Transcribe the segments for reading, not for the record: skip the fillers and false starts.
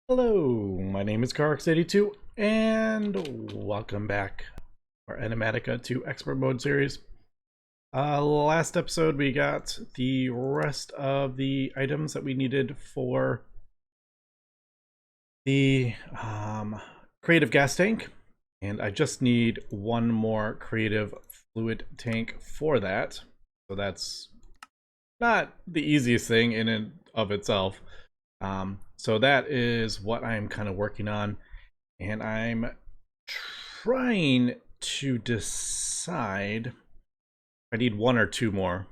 Hello, my name is CarX82 and welcome back to our Enigmatica 2 Expert Mode series. Last episode we got the rest of the items that we needed for the creative gas tank, and I just need one more creative fluid tank for that. So that's not the easiest thing in and of itself. So that is what I'm kind of working on, and I'm trying to decide if I need one or two more,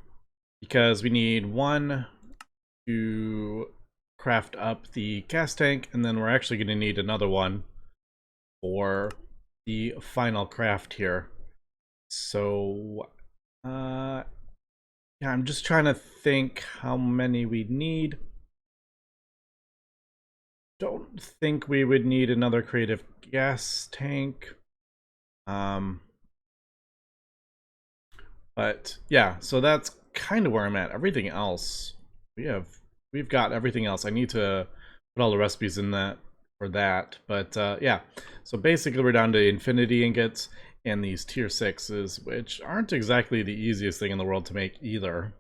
because we need one to craft up the gas tank, and then we're actually going to need another one for the final craft here. So yeah, I'm just trying to think how many we need. Don't think we would need another creative gas tank. But yeah, so that's kind of where I'm at. Everything else, we've got everything else. I need to put all the recipes in that for that. But yeah, so basically we're down to infinity ingots and these tier 6s, which aren't exactly the easiest thing in the world to make either.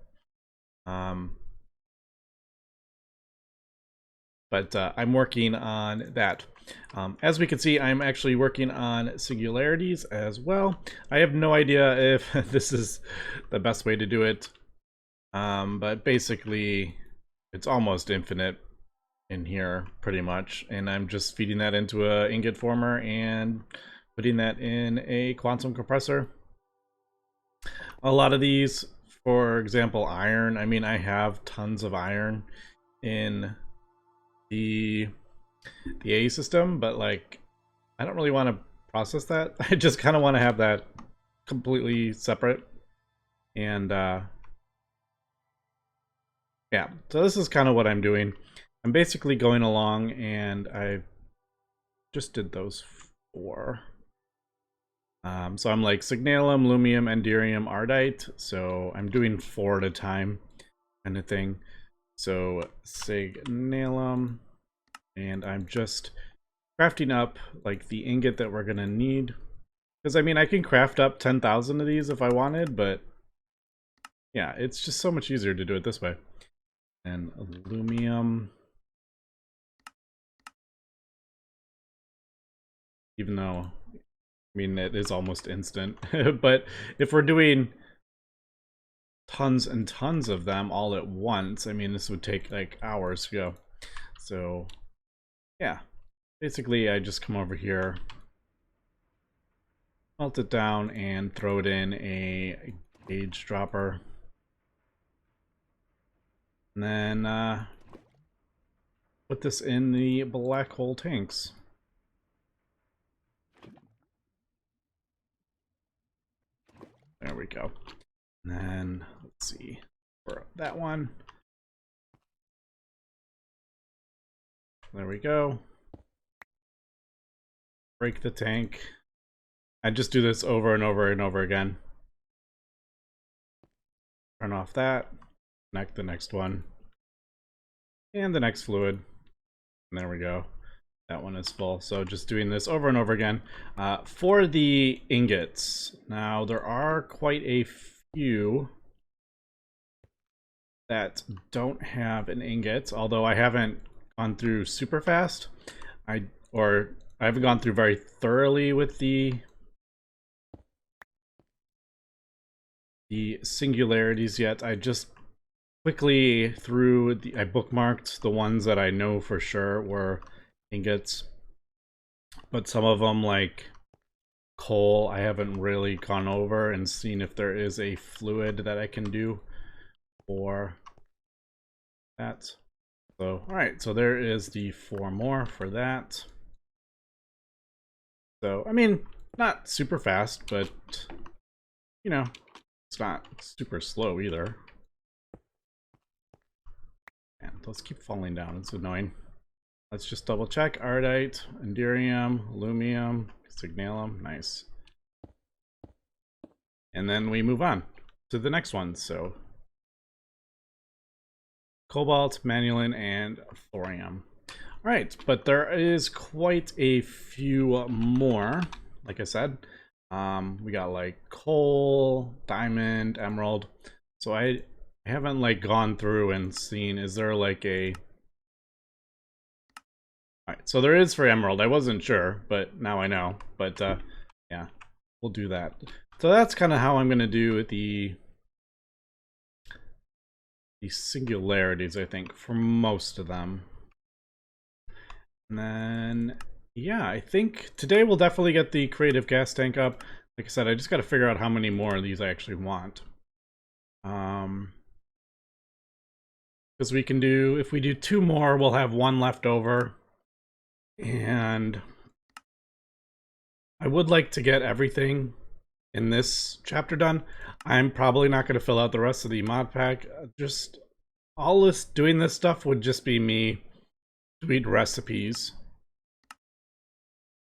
But I'm working on that. As we can see, I'm actually working on singularities as well. I have no idea if this is the best way to do it, but basically it's almost infinite in here pretty much, and I'm just feeding that into a ingot former and putting that in a quantum compressor. A lot of these, for example, iron, I mean, I have tons of iron in the A system, but like I don't really want to process that. I just kind of want to have that completely separate. And yeah, so this is kind of what I'm doing. I'm basically going along, and I just did those 4. So I'm like signalum, lumium, enderium, ardite. So I'm doing 4 at a time kind of thing. So signalum, and I'm just crafting up like the ingot that we're gonna need, because I mean I can craft up 10,000 of these if I wanted, but yeah, it's just so much easier to do it this way. And aluminum, even though I mean it is almost instant, but if we're doing tons and tons of them all at once, I mean this would take like hours to go. So yeah, basically I just come over here, melt it down, and throw it in a gauge dropper. And then put this in the black hole tanks. There we go. And then let's see, for that one. There we go. Break the tank. I just do this over and over and over again. Turn off that. Connect the next one. And the next fluid. And there we go. That one is full. So just doing this over and over again. For the ingots, now there are quite a few that don't have an ingot, although I haven't gone through super fast. I haven't gone through very thoroughly with the singularities yet. I just quickly I bookmarked the ones that I know for sure were ingots, but some of them, like coal, I haven't really gone over and seen if there is a fluid that I can do for that. So all right, so there is the 4 more for that. So I mean, not super fast, but you know, it's not super slow either. And let's keep falling down, it's annoying. Let's just double check. Ardite, enderium, lumium, signalum, nice. And then we move on to the next one. So cobalt, manulin, and thorium. right, but there is quite a few more. Like I said, we got like coal, diamond, emerald. So I haven't like gone through and seen, is there like a... Alright, so there is for emerald. I wasn't sure, but now I know. But yeah, we'll do that. So that's kind of how I'm going to do the singularities, I think, for most of them. And then, yeah, I think today we'll definitely get the creative gas tank up. Like I said, I just got to figure out how many more of these I actually want. Because we can do, if we do 2 more, we'll have 1 left over. And I would like to get everything in this chapter done. I'm probably not going to fill out the rest of the mod pack. Just all this, doing this stuff would just be me doing recipes.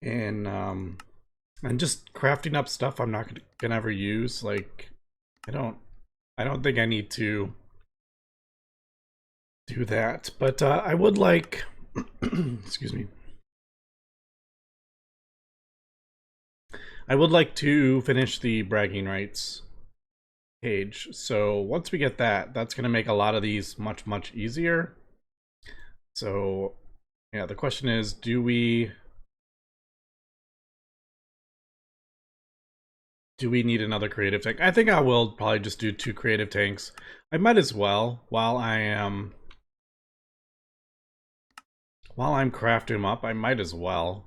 And just crafting up stuff I'm not gonna ever use. Like, I don't think I need to do that. But I would like, excuse me. I would like to finish the bragging rights page. So once we get that, that's gonna make a lot of these much easier. So yeah, the question is, do we need another creative tank? I think I will probably just do 2 creative tanks. I might as well while I'm crafting them up. I might as well.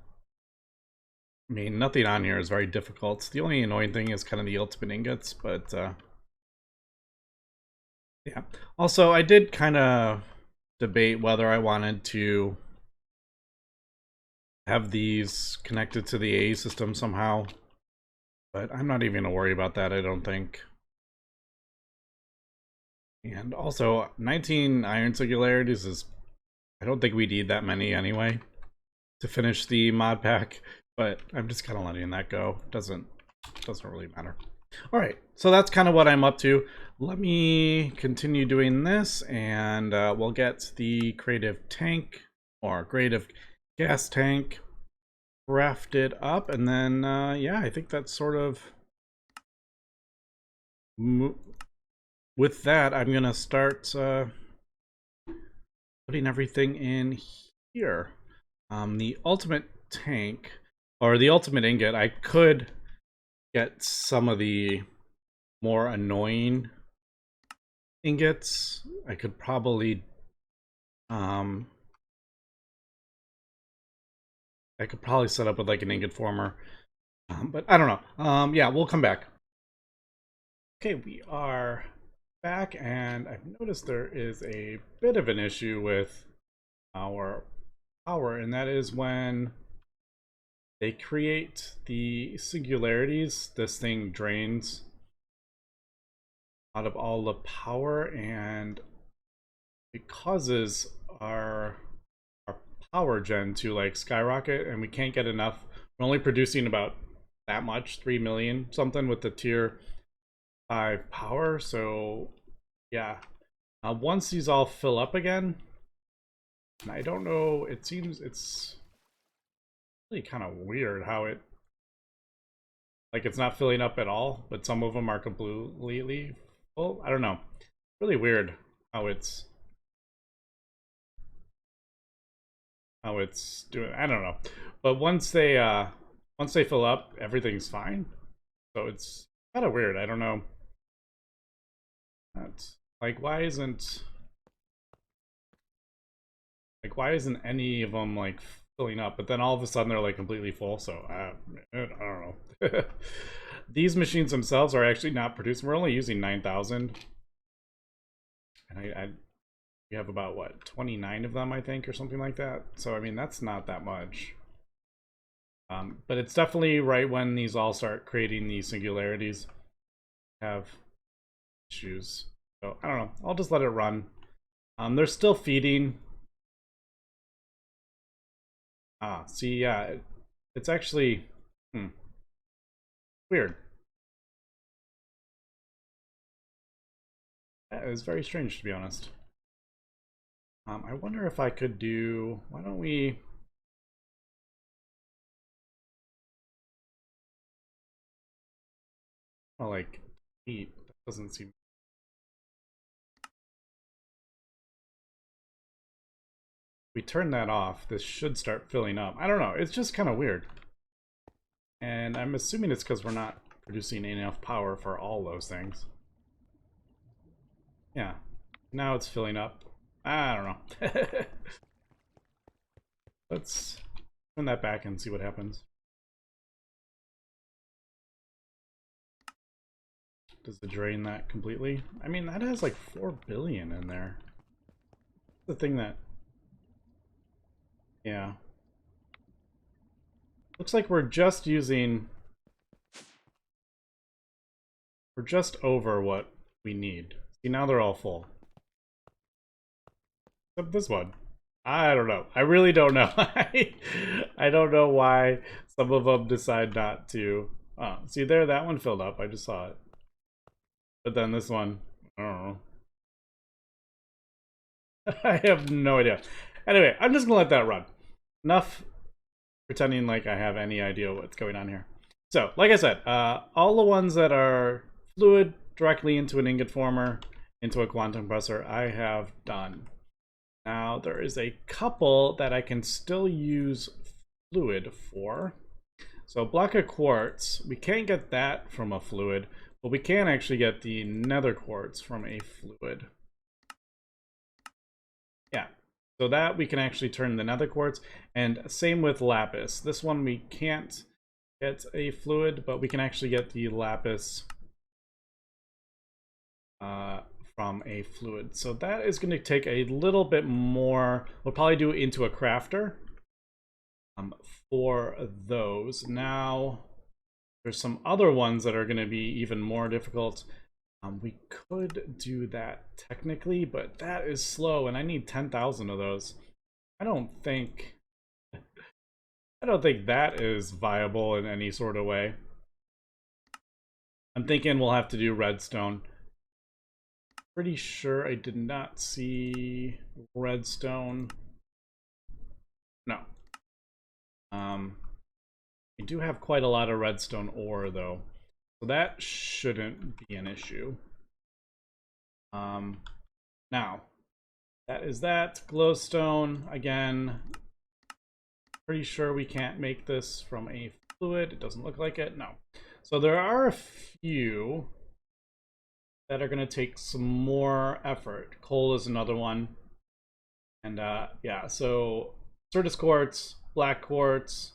I mean, nothing on here is very difficult. The only annoying thing is kind of the ultimate ingots, but yeah. Also, I did kind of debate whether I wanted to have these connected to the A system somehow, but I'm not even gonna worry about that, I don't think. And also, 19 iron singularities is, I don't think we need that many anyway to finish the mod pack, but I'm just kind of letting that go. Doesn't really matter. All right, so that's kind of what I'm up to. Let me continue doing this, and we'll get the creative tank or creative gas tank crafted up, and then yeah, I think that's sort of with that. I'm gonna start putting everything in here. The ultimate tank or the ultimate ingot, I could get some of the more annoying ingots. I could probably set up with like an ingot former, but I don't know. Yeah, we'll come back. Okay, we are back, and I've noticed there is a bit of an issue with our power, and that is when they create the singularities, this thing drains out of all the power, and it causes our power gen to like skyrocket, and we can't get enough. We're only producing about that much, 3 million something with the tier 5 power. So yeah, once these all fill up again, and I don't know, it seems it's really kind of weird how it, like, it's not filling up at all, but some of them are completely full. I don't know, really weird how it's doing. I don't know, but once they fill up, everything's fine. So it's kind of weird. I don't know. That's like, why isn't any of them like filling up? But then all of a sudden they're like completely full. So I don't know. These machines themselves are actually not producing. We're only using 9,000, and we have about what, 29 of them, I think, or something like that. So I mean, that's not that much. But it's definitely right when these all start creating these singularities have issues. So I don't know. I'll just let it run. They're still feeding. See, yeah, it's actually weird. That is very strange, to be honest. I wonder if I could do, why don't we, well, like, eat, that doesn't seem, we turn that off, this should start filling up. I don't know, it's just kind of weird. And I'm assuming it's because we're not producing enough power for all those things. Yeah, now it's filling up. I don't know. Let's turn that back and see what happens. Does it drain that completely? I mean, that has like 4 billion in there. The thing that, yeah. Looks like we're just using, we're just over what we need. See, now they're all full. Except this one. I don't know. I really don't know. I don't know why some of them decide not to. Oh, see there, that one filled up. I just saw it. But then this one, I don't know. I have no idea. Anyway, I'm just gonna let that run. Enough pretending like I have any idea what's going on here. So, like I said, all the ones that are fluid directly into an ingot former, into a quantum compressor, I have done. Now, there is a couple that I can still use fluid for. So, block of quartz, we can't get that from a fluid, but we can actually get the nether quartz from a fluid. Yeah, so that we can actually turn the nether quartz, and same with lapis. This one we can't get a fluid, but we can actually get the lapis from a fluid. So that is going to take a little bit more. We'll probably do it into a crafter for those. Now, there's some other ones that are going to be even more difficult. We could do that technically, but that is slow, and I need 10,000 of those. I don't think that is viable in any sort of way. I'm thinking we'll have to do redstone. Pretty sure I did not see redstone. No. We do have quite a lot of redstone ore though, so that shouldn't be an issue. Now, that is that. Glowstone, again, pretty sure we can't make this from a fluid. It doesn't look like it, no. So there are a few that are going to take some more effort. Coal is another one. And yeah, so Certus quartz, black quartz.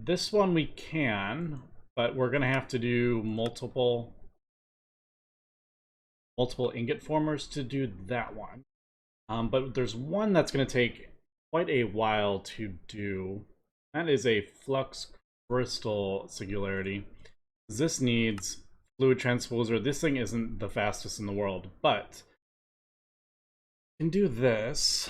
This one we can, but we're going to have to do multiple ingot formers to do that one. But there's one that's going to take quite a while to do. That is a flux crystal singularity. This needs fluid transposer. This thing isn't the fastest in the world, but I can do this.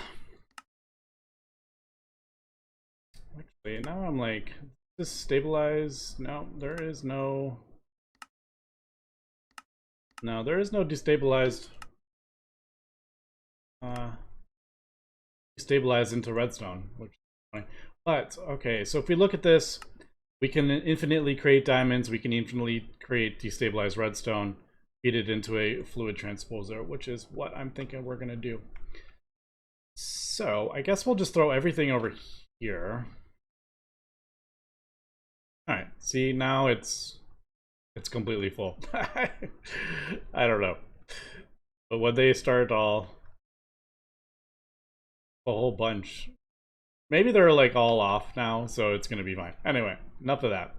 Actually, now I'm like, this stabilize? No, there is no. No, there is no destabilized. Destabilize into redstone, which is funny. But okay, so if we look at this, we can infinitely create diamonds. We can infinitely create destabilized redstone, feed it into a fluid transposer, which is what I'm thinking we're gonna do. So I guess we'll just throw everything over here. All right, see, now it's completely full. I don't know, but when they start a whole bunch, maybe they're like all off now, so it's gonna be fine. Anyway, enough of that.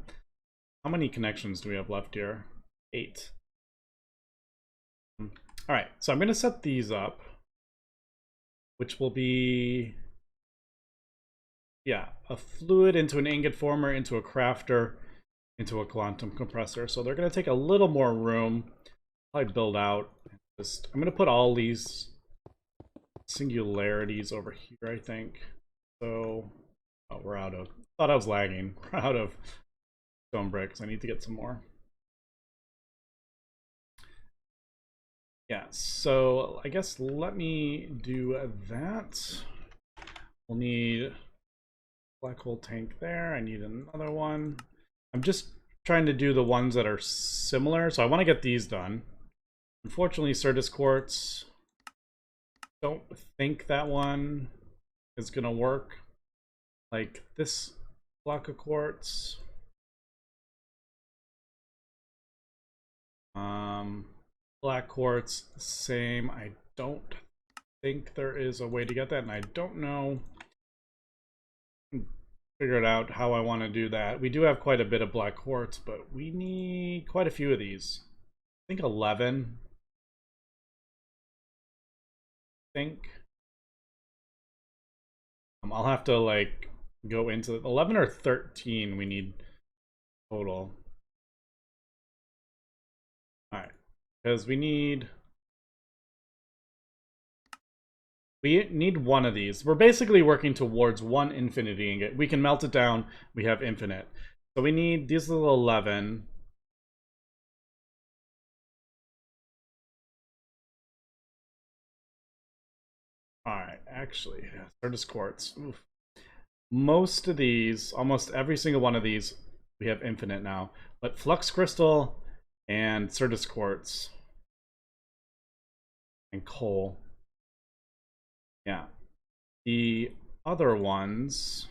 How many connections do we have left here? 8. All right, so I'm gonna set these up, which will be, yeah, a fluid into an ingot former, into a crafter, into a quantum compressor. So they're going to take a little more room. Probably build out. I'm going to put all these singularities over here, I think. So, oh, we're out of, thought I was lagging. We're out of stone bricks. I need to get some more. Yeah, so I guess let me do that. We'll need black hole tank there. I need another one. I'm just trying to do the ones that are similar, so I want to get these done. Unfortunately, Certus Quartz, don't think that one is gonna work. Like this block of quartz. Black quartz, same. I don't think there is a way to get that, and I don't know. Figure it out how I want to do that. We do have quite a bit of black quartz, but we need quite a few of these. I think 11. I think. I'll have to like go into 11 or 13 we need total. All right, because we need one of these. We're basically working towards one infinity ingot. We can melt it down. We have infinite. So we need these little 11. All right, actually, Certus Quartz. Oof. Most of these, almost every single one of these, we have infinite now. But Flux Crystal and Certus Quartz and coal. Yeah. The other ones,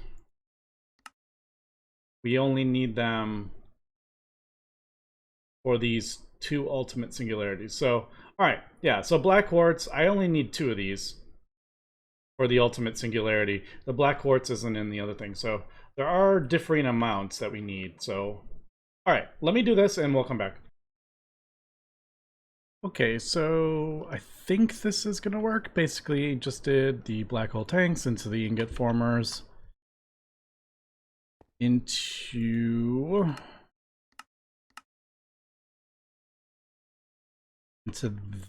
we only need them for these 2 ultimate singularities. So, all right, yeah, so black quartz, I only need 2 of these for the ultimate singularity. The black quartz isn't in the other thing. So there are differing amounts that we need. So, all right, let me do this and we'll come back. Okay, so I think this is gonna work. Basically, just did the black hole tanks into the ingot formers into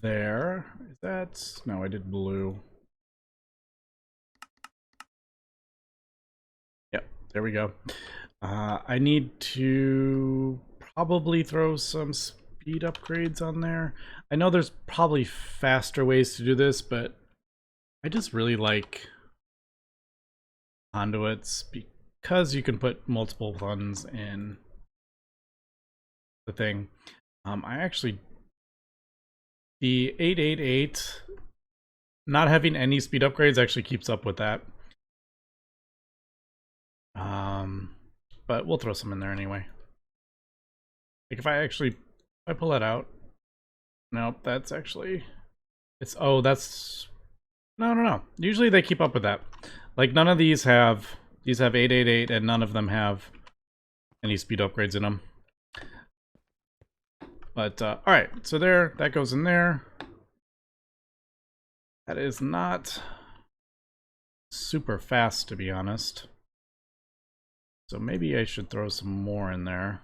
there. Is that, no, I did blue. Yep, there we go. I need to probably throw some speed upgrades on there. I know there's probably faster ways to do this, but I just really like conduits because you can put multiple ones in the thing. I actually, the 888, not having any speed upgrades actually keeps up with that. But we'll throw some in there anyway. Like if I pull that out, nope, that's actually, it's, oh, that's, no. Usually they keep up with that. Like none of these have 888 and none of them have any speed upgrades in them. But, all right, so there, that goes in there. That is not super fast, to be honest. So maybe I should throw some more in there.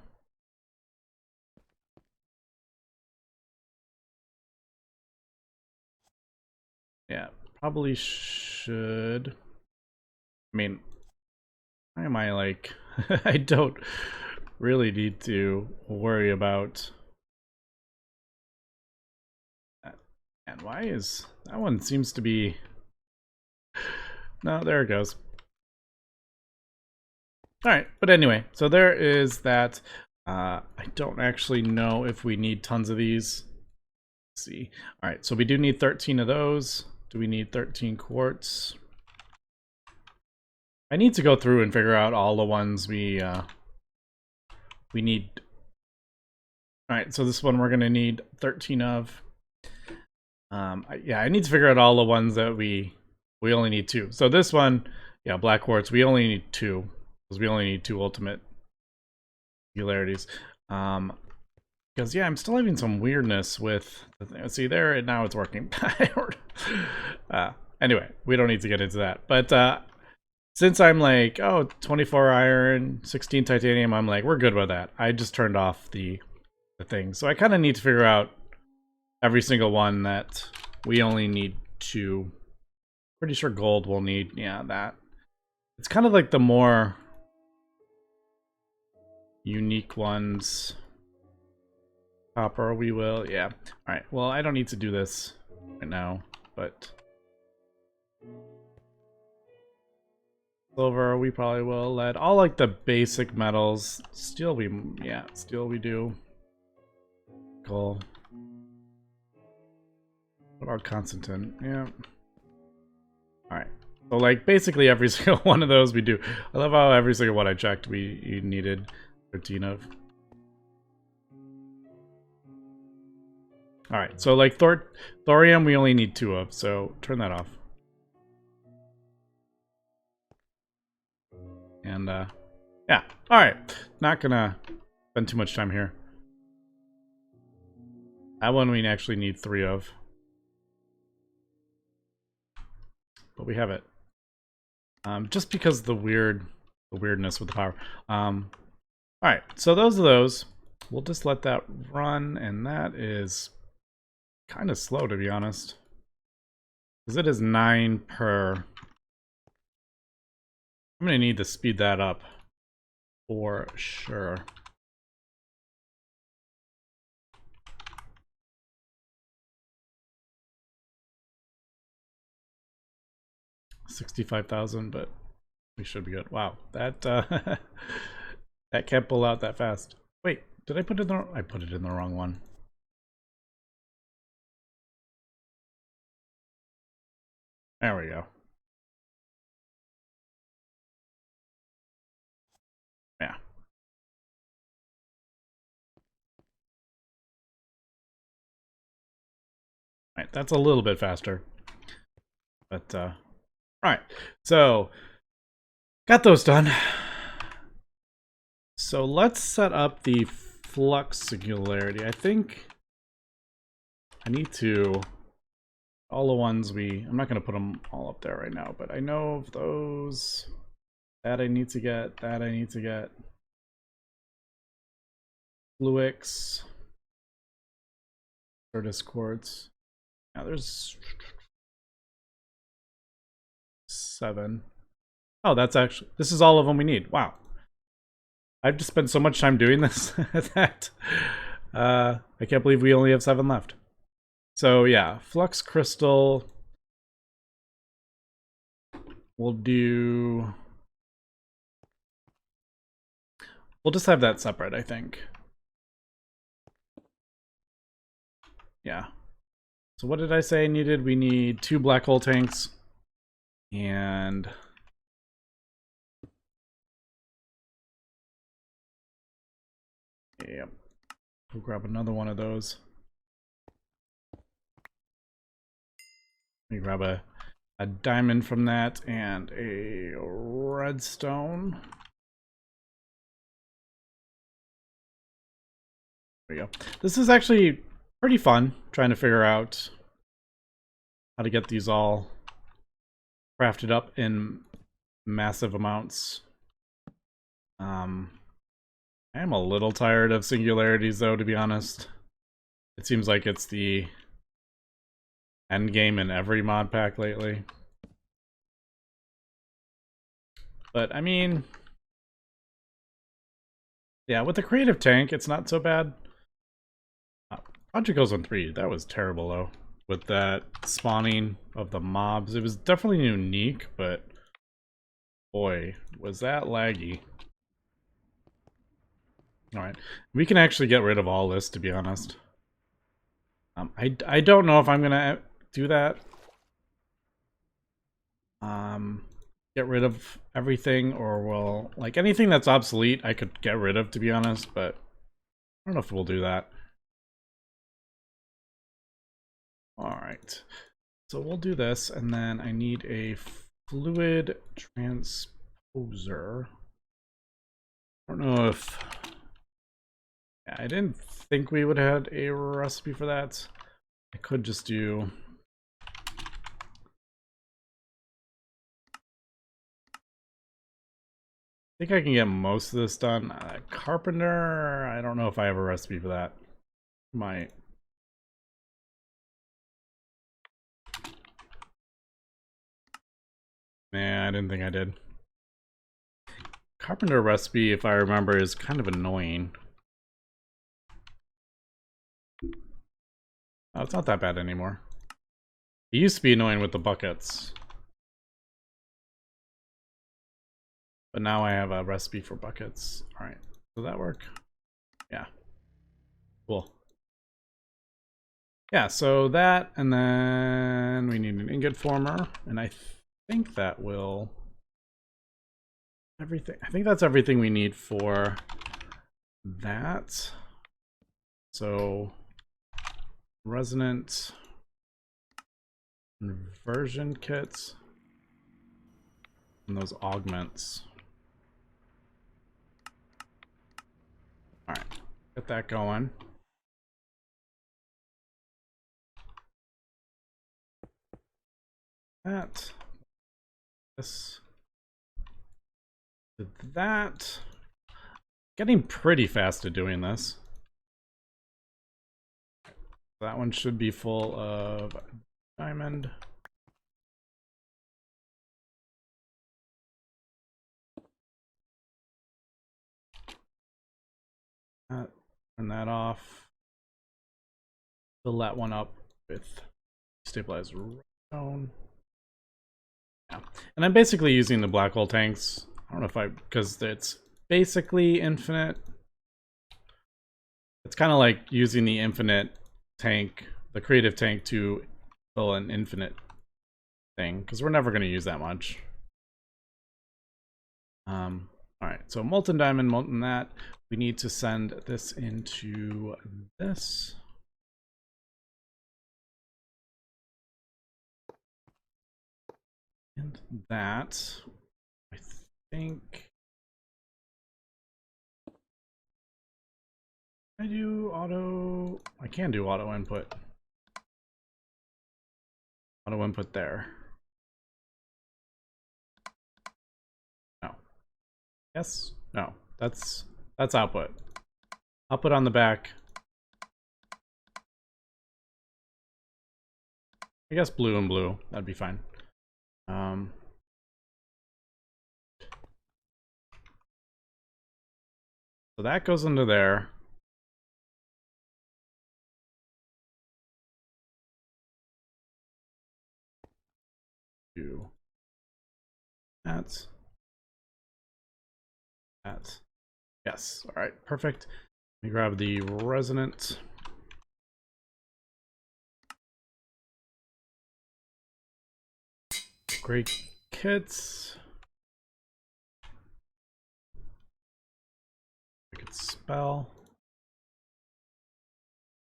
Yeah, probably should. I mean, why am I like, I don't really need to worry about that. And why is, that one seems to be, no, there it goes. All right, but anyway, so there is that. I don't actually know if we need tons of these. Let's see. All right, so we do need 13 of those. Do we need 13 quartz? I need to go through and figure out all the ones we need. All right, so this one we're gonna need 13 of. Yeah, I need to figure out all the ones that we only need 2. So this one, yeah, black quartz, we only need 2 because we only need 2 ultimate singularities. Because yeah, I'm still having some weirdness with the thing. See there, now it's working. Anyway, we don't need to get into that. But since I'm like, oh, 24 iron, 16 titanium, I'm like, we're good with that. I just turned off the thing. So I kind of need to figure out every single one that we only need 2. Pretty sure gold will need, yeah, that. It's kind of like the more unique ones. Copper, we will. Yeah. All right. Well, I don't need to do this right now, but silver, we probably will. Lead, all like the basic metals. Steel, steel we do. Cool. What about Constantine? Yeah. All right. So like basically every single one of those we do. I love how every single one I checked you needed 13 of. All right. So like thorium we only need 2 of. So turn that off. And yeah. All right. Not gonna spend too much time here. That one we actually need 3 of. But we have it. Just because the weirdness with the power. Alright, so those are those. We'll just let that run, and that is kind of slow, to be honest. Because it is 9 per. I'm going to need to speed that up for sure. $65,000, but we should be good. Wow, that that can't pull out that fast. Wait, did I put it in the? I put it in the wrong one. There we go. Yeah. Right, that's a little bit faster. But alright, so got those done. So let's set up the flux singularity. I think I need to all the ones I'm not going to put them all up there right now, but I know of those that I need to get, Fluix, or Discords. Now there's 7. Oh, that's actually, this is all of them we need. Wow. I've just spent so much time doing this that I can't believe we only have 7 left. So yeah, flux crystal. We'll just have that separate, I think. Yeah. So what did I say I needed? We need 2 black hole tanks. And yep. We'll grab another one of those. Let me grab a diamond from that and a redstone. There we go. This is actually pretty fun, trying to figure out how to get these all crafted up in massive amounts. I am a little tired of singularities, though, to be honest. It seems like it's the end game in every mod pack lately. But I mean, yeah, with the creative tank, it's not so bad. Project goes on 3. That was terrible, though. With that spawning of the mobs, it was definitely unique, but boy, was that laggy. Alright, we can actually get rid of all this, to be honest. I don't know if I'm gonna do that. Get rid of everything, or will, like, anything that's obsolete I could get rid of, to be honest, but I don't know if we'll do that. Alright, so we'll do this, and then I need a fluid transposer. I don't know if... Yeah, I didn't think we would have had a recipe for that. I could just do... I think I can get most of this done. Carpenter, I don't know if I have a recipe for that. Might. Nah, I didn't think I did. Carpenter recipe, if I remember, is kind of annoying. Oh, it's not that bad anymore. It used to be annoying with the buckets. But now I have a recipe for buckets. Alright, does that work? Yeah. Cool. Yeah, so that, and then we need an ingot former, and I think that will... everything. I think that's everything we need for that. So, resonant inversion kits, and those augments. Alright, get that going. That. This. Did that. Getting pretty fast at doing this. That one should be full of diamond. Turn that off. Fill that one up with stabilized stone. Yeah. And I'm basically using the black hole tanks. I don't know if because it's basically infinite. It's kind of like using the infinite tank, the creative tank, to fill an infinite thing, because we're never going to use that much. Alright, so molten diamond, molten that. We need to send this into this. And that, I think... I do auto... I can do auto input. Auto input there. No. Yes? No. That's output. Output on the back. I guess blue and blue. That'd be fine. So that goes into there. Do that. That. Yes. All right. Perfect. Let me grab the resonant. Great kits. I could spell.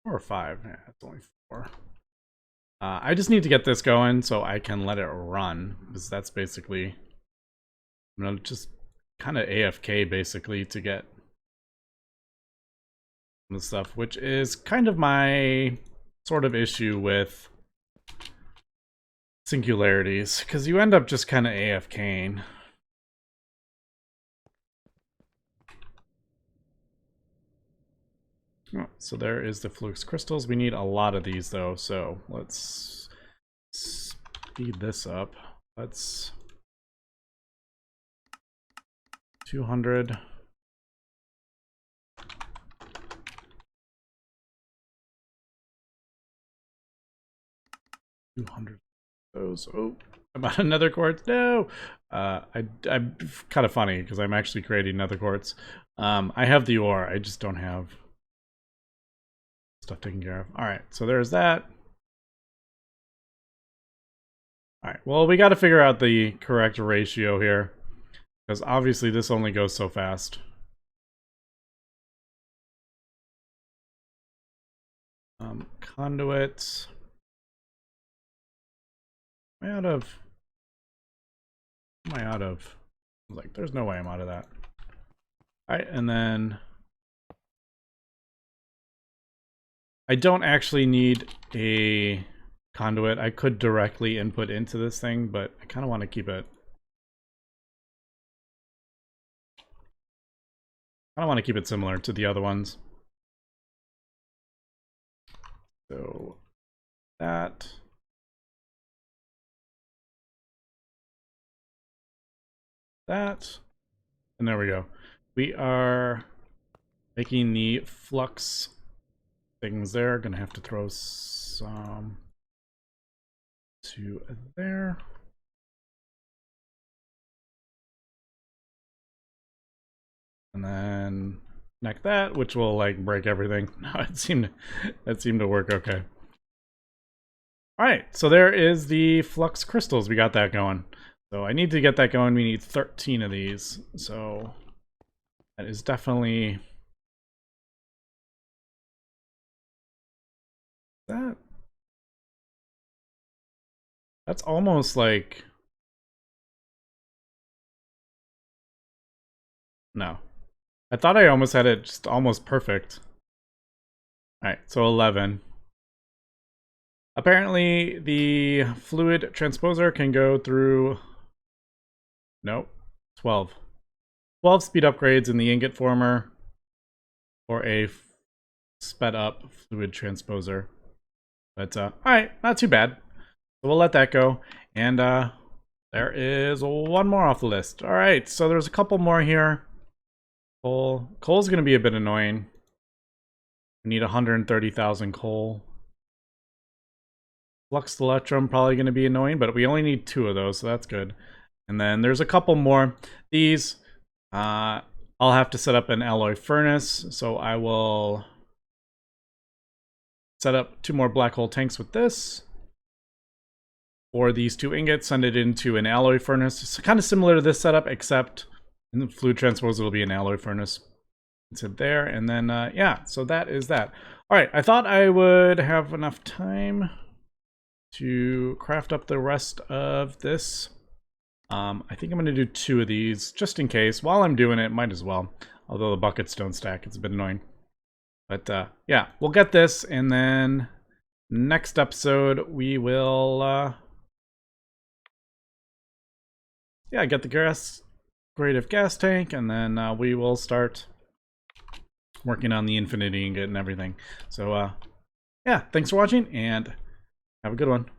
4 or 5. Yeah, it's only 4. I just need to get this going so I can let it run, because that's basically, I'm gonna just kind of AFK basically to get the stuff, which is kind of my sort of issue with singularities, because you end up just kind of AFKing. Oh, so there is the flux crystals. We need a lot of these though, so let's speed this up. Let's 200. Those. Oh, about another quartz. No, I'm kind of funny because I'm actually creating another quartz. I have the ore. I just don't have stuff taken care of. All right, so there's that. All right, well, we got to figure out the correct ratio here, because obviously this only goes so fast. Conduits. Am I out of? Am I out of? I was like, there's no way I'm out of that. All right, and then I don't actually need a conduit. I could directly input into this thing, but I kind of want to keep it. I don't want to keep it similar to the other ones. So that. That. And there we go. We are making the flux things there. Gonna have to throw this to there. And then connect that, which will like break everything. No, it seemed to work okay. All right, so there is the flux crystals. We got that going. So I need to get that going. We need 13 of these. So that is definitely that. That's almost like no. I thought I almost had it just almost perfect. All right, so 11. Apparently, the fluid transposer can go through. Nope, 12. 12 speed upgrades in the ingot former or a sped up fluid transposer. But all right, not too bad. So we'll let that go. And there is one more off the list. All right, so there's a couple more here. Coal's going to be a bit annoying. We need 130,000 coal. Flux electrum probably going to be annoying, but we only need 2 of those, so that's good. And then there's a couple more. These, I'll have to set up an alloy furnace, so I will set up 2 more black hole tanks with this. Or these 2 ingots, send it into an alloy furnace. It's kind of similar to this setup, except in the fluid transposer will be an alloy furnace. It's it there, and then yeah, so that is that. All right, I thought I would have enough time to craft up the rest of this. I think I'm going to do 2 of these, just in case. While I'm doing it, might as well. Although the buckets don't stack, it's a bit annoying. But yeah, we'll get this, and then next episode we will yeah, get the creative gas tank, and then we will start working on the infinity ingot and everything. So yeah, thanks for watching, and have a good one.